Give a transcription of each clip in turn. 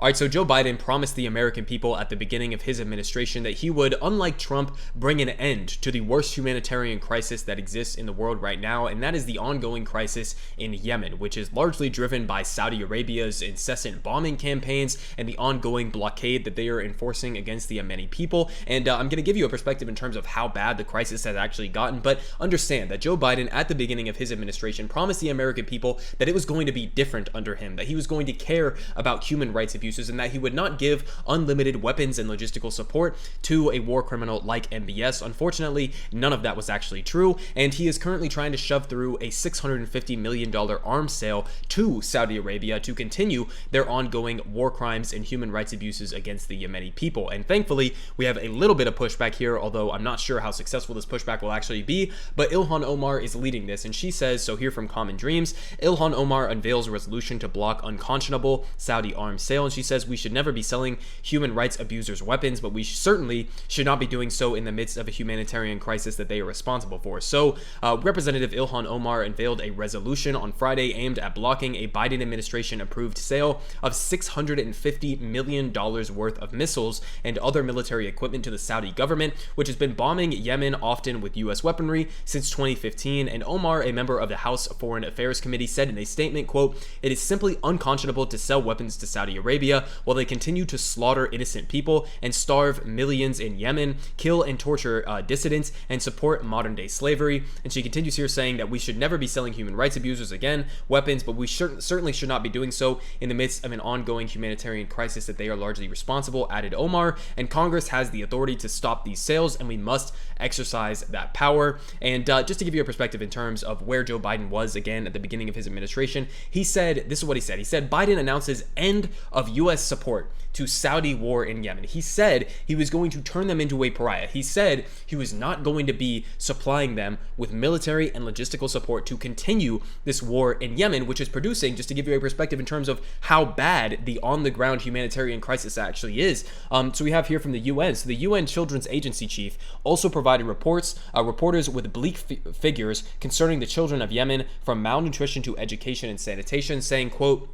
All right, so Joe Biden promised the American people at the beginning of his administration that he would, unlike Trump, bring an end to the worst humanitarian crisis that exists in the world right now, and that is the ongoing crisis in Yemen, which is largely driven by Saudi Arabia's incessant bombing campaigns and the ongoing blockade that they are enforcing against the Yemeni people. And I'm going to give you a perspective in terms of how bad the crisis has actually gotten, but understand that Joe Biden, at the beginning of his administration, promised the American people that it was going to be different under him, that he was going to care about human rights abuses, and that he would not give unlimited weapons and logistical support to a war criminal like MBS. Unfortunately, none of that was actually true, and he is currently trying to shove through a $650 million arms sale to Saudi Arabia to continue their ongoing war crimes and human rights abuses against the Yemeni people. And thankfully, we have a little bit of pushback here, although I'm not sure how successful this pushback will actually be, but Ilhan Omar is leading this, and she says, so here from Common Dreams, Ilhan Omar unveils a resolution to block unconscionable Saudi arms sale, and she says we should never be selling human rights abusers weapons, but we certainly should not be doing so in the midst of a humanitarian crisis that they are responsible for. So Representative Ilhan Omar unveiled a resolution on Friday aimed at blocking a Biden administration approved sale of $650 million worth of missiles and other military equipment to the Saudi government, which has been bombing Yemen, often with U.S. weaponry, since 2015. And Omar, a member of the House Foreign Affairs Committee, said in a statement, quote, "It is simply unconscionable to sell weapons to Saudi Arabia while they continue to slaughter innocent people and starve millions in Yemen, kill and torture dissidents, and support modern-day slavery." And she continues here saying that we should never be selling human rights abusers, again, weapons, but we certainly should not be doing so in the midst of an ongoing humanitarian crisis that they are largely responsible, added Omar. And Congress has the authority to stop these sales, and we must exercise that power. And just to give you a perspective in terms of where Joe Biden was, again, at the beginning of his administration, he said, this is what he said. He said, Biden announces end of U.S. support to Saudi war in Yemen. He said he was going to turn them into a pariah. He said he was not going to be supplying them with military and logistical support to continue this war in Yemen, which is producing, just to give you a perspective in terms of how bad the on-the-ground humanitarian crisis actually is. So we have here from the UN. So the UN Children's Agency chief also provided reporters with bleak figures concerning the children of Yemen, from malnutrition to education and sanitation, saying, quote,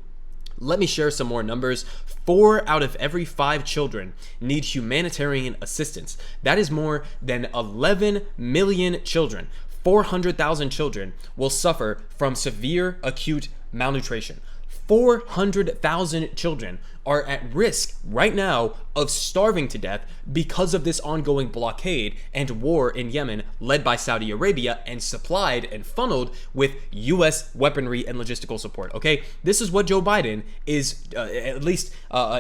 "Let me share some more numbers. 4 out of every 5 children need humanitarian assistance. That is more than 11 million children. 400,000 children will suffer from severe acute malnutrition. 400,000 children are at risk right now of starving to death because of this ongoing blockade and war in Yemen, led by Saudi Arabia and supplied and funneled with U.S. weaponry and logistical support." Okay, this is what Joe Biden is at least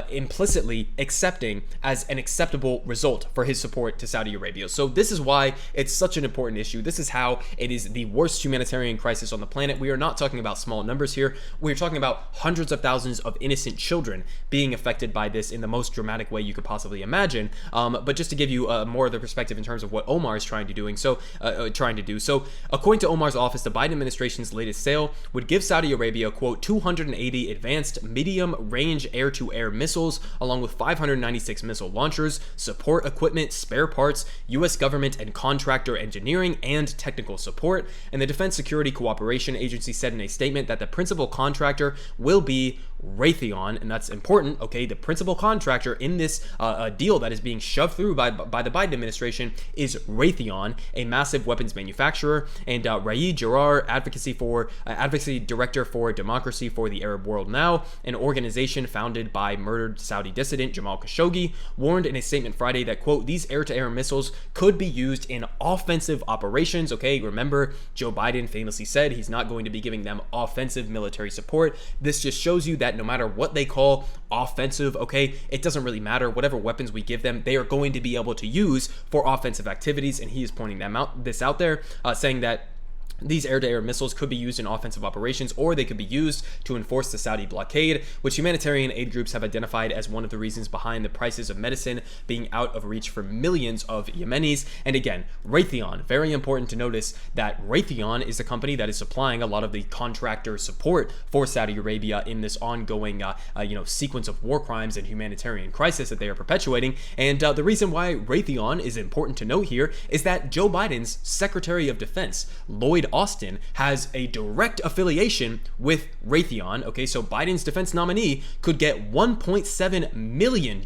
implicitly accepting as an acceptable result for his support to Saudi Arabia. So this is why it's such an important issue. This is how it is the worst humanitarian crisis on the planet. We are not talking about small numbers here. We're talking about hundreds of thousands of innocent children being affected by this in the most dramatic way you could possibly imagine. But just to give you more of the perspective in terms of what Omar is trying to do. So according to Omar's office, the Biden administration's latest sale would give Saudi Arabia, quote, 280 advanced medium-range air-to-air missiles, along with 596 missile launchers, support equipment, spare parts, U.S. government and contractor engineering, and technical support. And the Defense Security Cooperation Agency said in a statement that the principal contractor will be Raytheon, and that's important, okay? The principal contractor in this deal that is being shoved through by the Biden administration is Raytheon, a massive weapons manufacturer. And Raed Jarrar, advocacy director for democracy for the Arab World Now, an organization founded by murdered Saudi dissident Jamal Khashoggi, warned in a statement Friday that, quote, "These air-to-air missiles could be used in offensive operations." Okay, remember, Joe Biden famously said he's not going to be giving them offensive military support. This just shows you that no matter what they call offensive, okay, it doesn't really matter. Whatever weapons we give them, they are going to be able to use for offensive activities. And he is pointing this out there, saying that these air-to-air missiles could be used in offensive operations, or they could be used to enforce the Saudi blockade, which humanitarian aid groups have identified as one of the reasons behind the prices of medicine being out of reach for millions of Yemenis. And again, Raytheon, very important to notice that Raytheon is the company that is supplying a lot of the contractor support for Saudi Arabia in this ongoing sequence of war crimes and humanitarian crisis that they are perpetuating. And the reason why Raytheon is important to note here is that Joe Biden's Secretary of Defense, Lloyd Austin has a direct affiliation with Raytheon. Okay, so Biden's defense nominee could get $1.7 million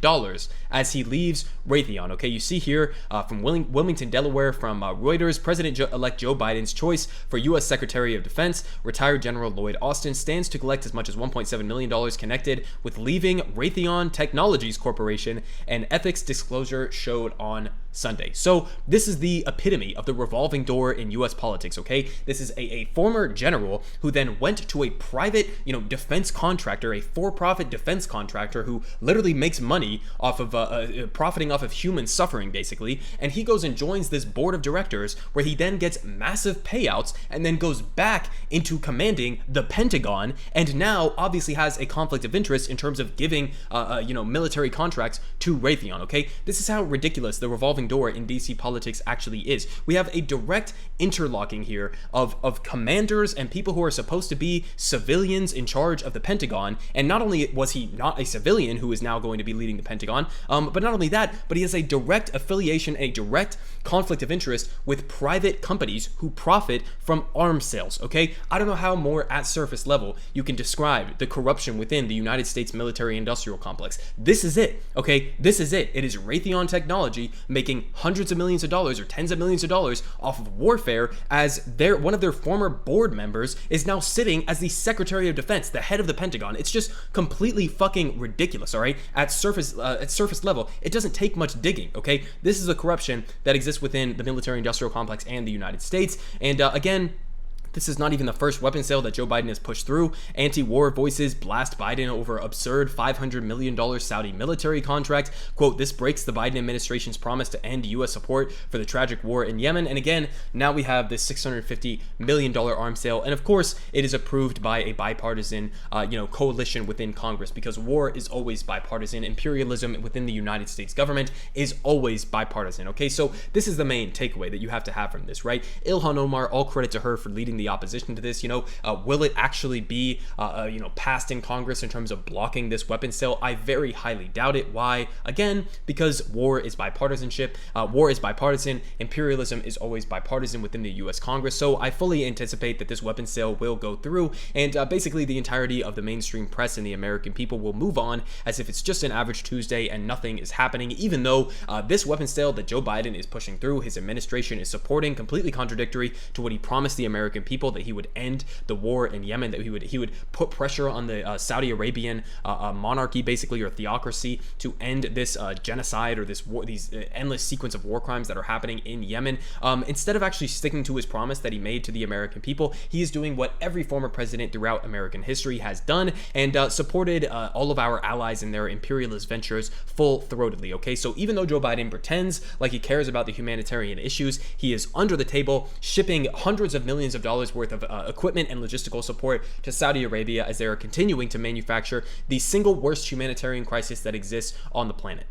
as he leaves Raytheon. Okay, you see here from Wilmington, Delaware, from Reuters, President-elect Joe Biden's choice for U.S. Secretary of Defense, retired General Lloyd Austin, stands to collect as much as $1.7 million connected with leaving Raytheon Technologies Corporation, an ethics disclosure showed on Sunday. So this is the epitome of the revolving door in U.S. politics, okay? This is a former general who then went to a private, defense contractor, a for-profit defense contractor who literally makes money off of profiting off of human suffering, basically, and he goes and joins this board of directors where he then gets massive payouts and then goes back into commanding the Pentagon, and now obviously has a conflict of interest in terms of giving, military contracts to Raytheon, okay? This is how ridiculous the revolving door in DC politics actually is. We have a direct interlocking here of commanders and people who are supposed to be civilians in charge of the Pentagon, and not only was he not a civilian who is now going to be leading the Pentagon, but not only that, but he has a direct affiliation, a direct conflict of interest with private companies who profit from arms sales, okay? I don't know how more at surface level you can describe the corruption within the United States military industrial complex. This is it, okay? This is it. It is Raytheon Technology making hundreds of millions of dollars or tens of millions of dollars off of warfare, as one of their former board members is now sitting as the Secretary of Defense, the head of the Pentagon. It's just completely fucking ridiculous, all right? At surface level, it doesn't take much digging, okay? This is a corruption that exists within the military industrial complex and the United States. And again, this is not even the first weapon sale that Joe Biden has pushed through. Anti-war voices blast Biden over absurd $500 million Saudi military contract. Quote, this breaks the Biden administration's promise to end U.S. support for the tragic war in Yemen. And again, now we have this $650 million arms sale. And of course, it is approved by a bipartisan, coalition within Congress, because war is always bipartisan. Imperialism within the United States government is always bipartisan. Okay, so this is the main takeaway that you have to have from this, right? Ilhan Omar, all credit to her for leading the opposition to this. Will it actually be passed in Congress in terms of blocking this weapon sale? I very highly doubt it. Why? Again, because war is bipartisanship. War is bipartisan. Imperialism is always bipartisan within the U.S. Congress. So I fully anticipate that this weapon sale will go through, and basically the entirety of the mainstream press and the American people will move on as if it's just an average Tuesday and nothing is happening, even though this weapon sale that Joe Biden is pushing through, his administration is supporting, completely contradictory to what he promised the American people, that he would end the war in Yemen, that he would put pressure on the Saudi Arabian monarchy, basically, or theocracy, to end this genocide or this war, these endless sequence of war crimes that are happening in Yemen. Instead of actually sticking to his promise that he made to the American people, he is doing what every former president throughout American history has done, and supported all of our allies in their imperialist ventures full-throatedly, okay? So even though Joe Biden pretends like he cares about the humanitarian issues, he is under the table shipping hundreds of millions of dollars worth of equipment and logistical support to Saudi Arabia as they are continuing to manufacture the single worst humanitarian crisis that exists on the planet.